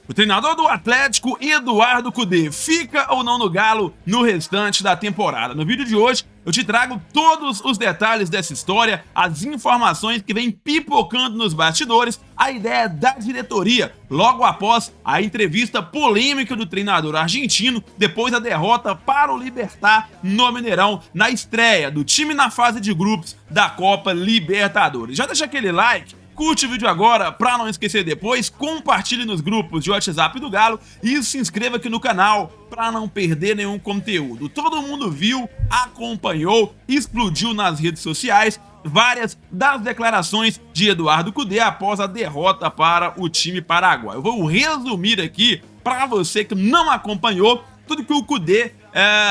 O treinador do Atlético, Eduardo Cudê, fica ou não no Galo no restante da temporada? No vídeo de hoje, eu te trago todos os detalhes dessa história, as informações que vêm pipocando nos bastidores, a ideia da diretoria, logo após a entrevista polêmica do treinador argentino, depois da derrota para o Libertad no Mineirão, na estreia do time na fase de grupos da Copa Libertadores. Já deixa aquele like, curte o vídeo agora para não esquecer depois, compartilhe nos grupos de WhatsApp do Galo e se inscreva aqui no canal para não perder nenhum conteúdo. Todo mundo viu, acompanhou, explodiu nas redes sociais várias das declarações de Eduardo Cudê após a derrota para o time paraguaio. Eu vou resumir aqui para você que não acompanhou tudo que o Cudê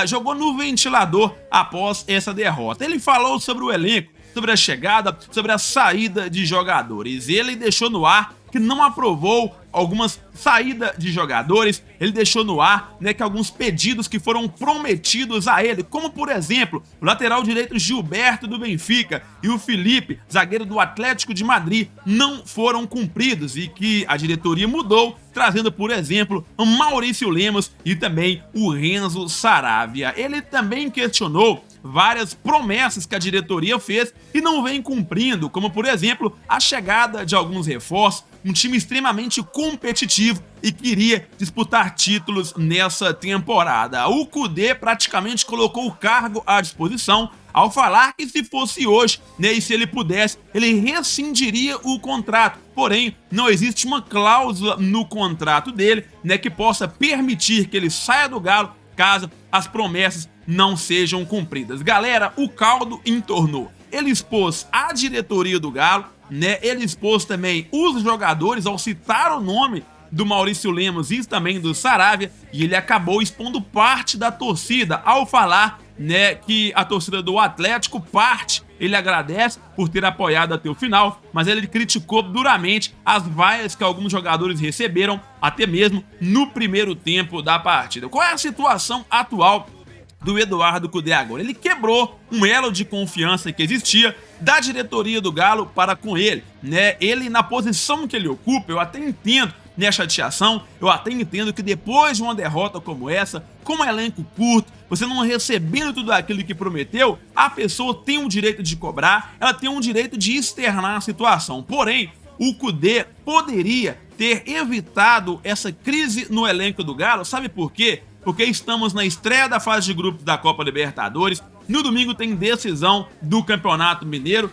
jogou no ventilador após essa derrota. Ele falou sobre o elenco, sobre a chegada, sobre a saída de jogadores. Ele deixou no ar que não aprovou algumas saídas de jogadores, ele deixou no ar que alguns pedidos que foram prometidos a ele, como por exemplo, o lateral direito Gilberto do Benfica e o Felipe, zagueiro do Atlético de Madrid, não foram cumpridos e que a diretoria mudou, trazendo por exemplo o Maurício Lemos e também o Renzo Saravia. Ele também questionou várias promessas que a diretoria fez e não vem cumprindo, como por exemplo a chegada de alguns reforços, um time extremamente competitivo e queria disputar títulos nessa temporada. O Cudê praticamente colocou o cargo à disposição ao falar que se fosse hoje, e se ele pudesse, ele rescindiria o contrato. Porém, não existe uma cláusula no contrato dele, que possa permitir que ele saia do Galo caso as promessas não sejam cumpridas. Galera, o caldo entornou. Ele expôs a diretoria do Galo, ele expôs também os jogadores ao citar o nome do Maurício Lemos e também do Saravia, e ele acabou expondo parte da torcida ao falar que a torcida do Atlético ele agradece por ter apoiado até o final, mas ele criticou duramente as vaias que alguns jogadores receberam, até mesmo no primeiro tempo da partida. Qual é a situação atual do Eduardo Cudê agora? Ele quebrou um elo de confiança que existia da diretoria do Galo para com ele, Ele, na posição que ele ocupa, eu até entendo a chateação, eu até entendo que depois de uma derrota como essa, com um elenco curto, você não recebendo tudo aquilo que prometeu, a pessoa tem o direito de cobrar, ela tem o direito de externar a situação. Porém, o Cudê poderia ter evitado essa crise no elenco do Galo, sabe por quê? Porque estamos na estreia da fase de grupos da Copa Libertadores, no domingo tem decisão do Campeonato Mineiro,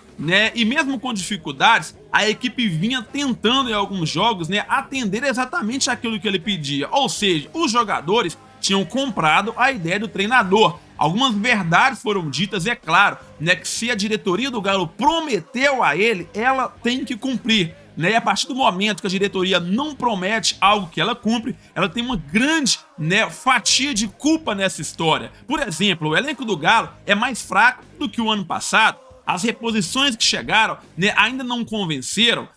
e mesmo com dificuldades, a equipe vinha tentando em alguns jogos, atender exatamente aquilo que ele pedia, ou seja, os jogadores tinham comprado a ideia do treinador. Algumas verdades foram ditas, e é claro, que se a diretoria do Galo prometeu a ele, ela tem que cumprir. E a partir do momento que a diretoria não promete algo que ela cumpre, ela tem uma grande fatia de culpa nessa história. Por exemplo, o elenco do Galo é mais fraco do que o ano passado. As reposições que chegaram ainda não convenceram.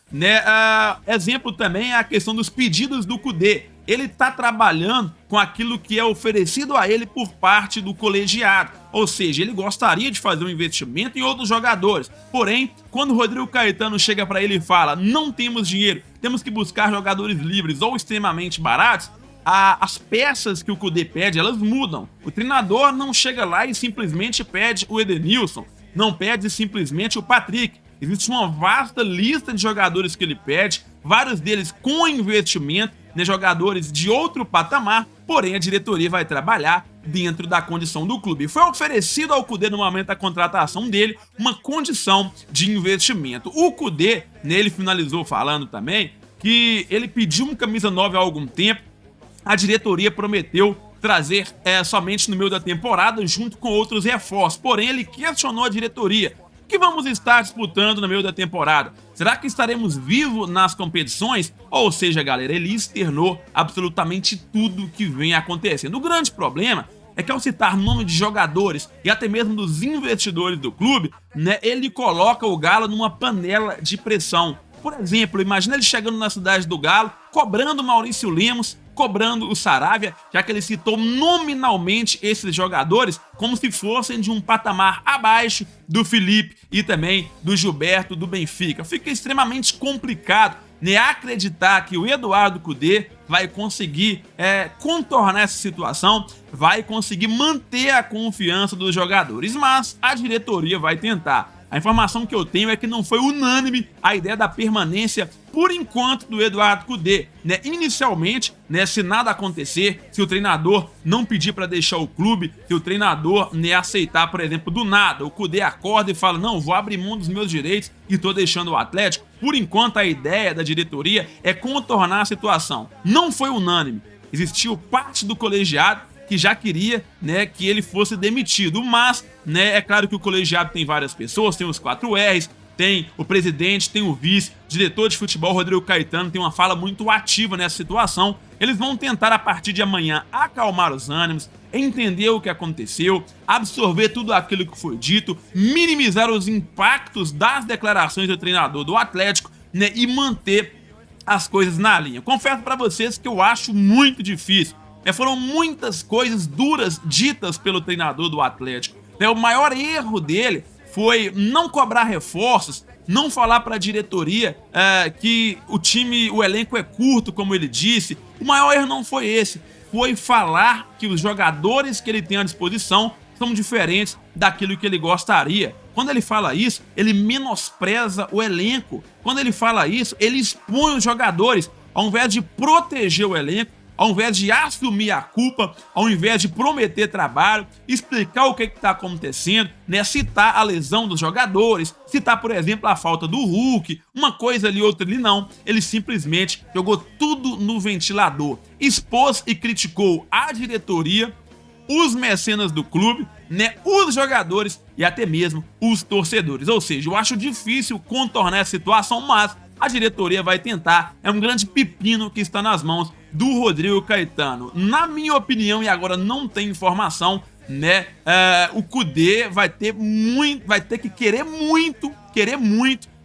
Exemplo também é a questão dos pedidos do Cudê. Ele está trabalhando com aquilo que é oferecido a ele por parte do colegiado. Ou seja, ele gostaria de fazer um investimento em outros jogadores. Porém, quando o Rodrigo Caetano chega para ele e fala: não temos dinheiro, temos que buscar jogadores livres ou extremamente baratos, as peças que o Cudê pede, elas mudam. O treinador não chega lá e simplesmente pede o Edenilson, não pede simplesmente o Patrick. Existe uma vasta lista de jogadores que ele pede, vários deles com investimento, jogadores de outro patamar, porém a diretoria vai trabalhar dentro da condição do clube. Foi oferecido ao Cudê no momento da contratação dele uma condição de investimento. O Cudê, ele finalizou falando também que ele pediu um camisa 9 há algum tempo, a diretoria prometeu trazer somente no meio da temporada junto com outros reforços, porém ele questionou a diretoria. O que vamos estar disputando no meio da temporada? Será que estaremos vivos nas competições? Ou seja, galera, ele externou absolutamente tudo que vem acontecendo. O grande problema é que ao citar nome de jogadores e até mesmo dos investidores do clube, ele coloca o Galo numa panela de pressão. Por exemplo, imagina ele chegando na cidade do Galo, cobrando Maurício Lemos, cobrando o Saravia, já que ele citou nominalmente esses jogadores como se fossem de um patamar abaixo do Felipe e também do Gilberto do Benfica. Fica extremamente complicado né, acreditar que o Eduardo Cudê vai conseguir contornar essa situação, vai conseguir manter a confiança dos jogadores, mas a diretoria vai tentar. A informação que eu tenho é que não foi unânime a ideia da permanência, por enquanto, do Eduardo Cudê, né? Inicialmente, né, se nada acontecer, se o treinador não pedir para deixar o clube, se o treinador, né, aceitar, por exemplo, do nada, o Cudê acorda e fala, não, vou abrir mão dos meus direitos e tô deixando o Atlético. Por enquanto, a ideia da diretoria é contornar a situação. Não foi unânime. Existiu parte do colegiado que já queria, né, que ele fosse demitido, mas, né, é claro que o colegiado tem várias pessoas, tem os 4 R's, tem o presidente, tem o vice, diretor de futebol Rodrigo Caetano tem uma fala muito ativa nessa situação. Eles vão tentar a partir de amanhã acalmar os ânimos, entender o que aconteceu, absorver tudo aquilo que foi dito, minimizar os impactos das declarações do treinador do Atlético, né, e manter as coisas na linha. Confesso para vocês que eu acho muito difícil. Foram muitas coisas duras ditas pelo treinador do Atlético. O maior erro dele foi não cobrar reforços, não falar para a diretoria que o elenco é curto, como ele disse. O maior erro não foi esse, foi falar que os jogadores que ele tem à disposição são diferentes daquilo que ele gostaria. Quando ele fala isso, ele menospreza o elenco. Quando ele fala isso, ele expõe os jogadores. Ao invés de proteger o elenco, ao invés de assumir a culpa, ao invés de prometer trabalho, explicar o que está acontecendo, né, citar a lesão dos jogadores, citar, por exemplo, a falta do Hulk, uma coisa ali, outra ali, não. Ele simplesmente jogou tudo no ventilador, expôs e criticou a diretoria, os mecenas do clube, né, os jogadores e até mesmo os torcedores. Ou seja, eu acho difícil contornar essa situação, mas a diretoria vai tentar. É um grande pepino que está nas mãos do Rodrigo Caetano. Na minha opinião, e agora não tem informação, né, o Cudê vai ter que querer muito,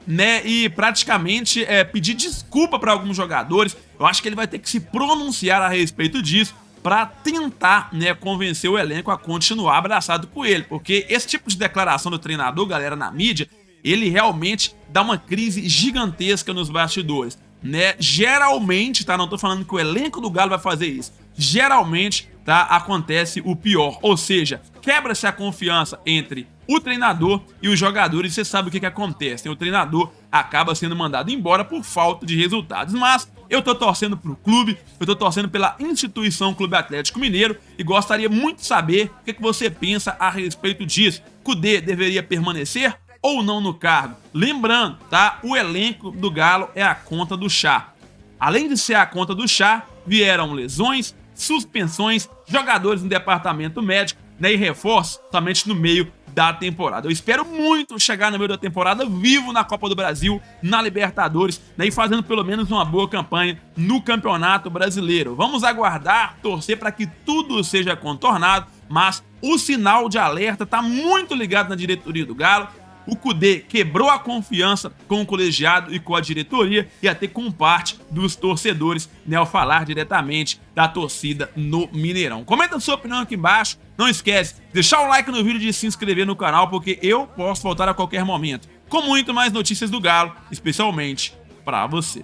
né, e praticamente pedir desculpa para alguns jogadores. Eu acho que ele vai ter que se pronunciar a respeito disso para tentar, né, convencer o elenco a continuar abraçado com ele, porque esse tipo de declaração do treinador, galera, na mídia, ele realmente dá uma crise gigantesca nos bastidores, né? Geralmente, tá? Não tô falando que o elenco do Galo vai fazer isso. Geralmente, tá? Acontece o pior, ou seja, quebra-se a confiança entre o treinador e os jogadores, e você sabe o que acontece, né? O treinador acaba sendo mandado embora por falta de resultados, mas eu tô torcendo pro clube, eu tô torcendo pela instituição Clube Atlético Mineiro e gostaria muito de saber o que você pensa a respeito disso. Cudê deveria permanecer ou não no cargo? Lembrando, tá? O elenco do Galo é a conta do chá. Além de ser a conta do chá, vieram lesões, suspensões, jogadores no departamento médico, né, e reforços somente no meio da temporada. Eu espero muito chegar no meio da temporada vivo na Copa do Brasil, na Libertadores, né, e fazendo pelo menos uma boa campanha no Campeonato Brasileiro. Vamos aguardar, torcer para que tudo seja contornado, mas o sinal de alerta está muito ligado na diretoria do Galo. O Cudê quebrou a confiança com o colegiado e com a diretoria e até com parte dos torcedores, né, ao falar diretamente da torcida no Mineirão. Comenta a sua opinião aqui embaixo. Não esquece de deixar o like no vídeo e de se inscrever no canal, porque eu posso voltar a qualquer momento com muito mais notícias do Galo, especialmente para você.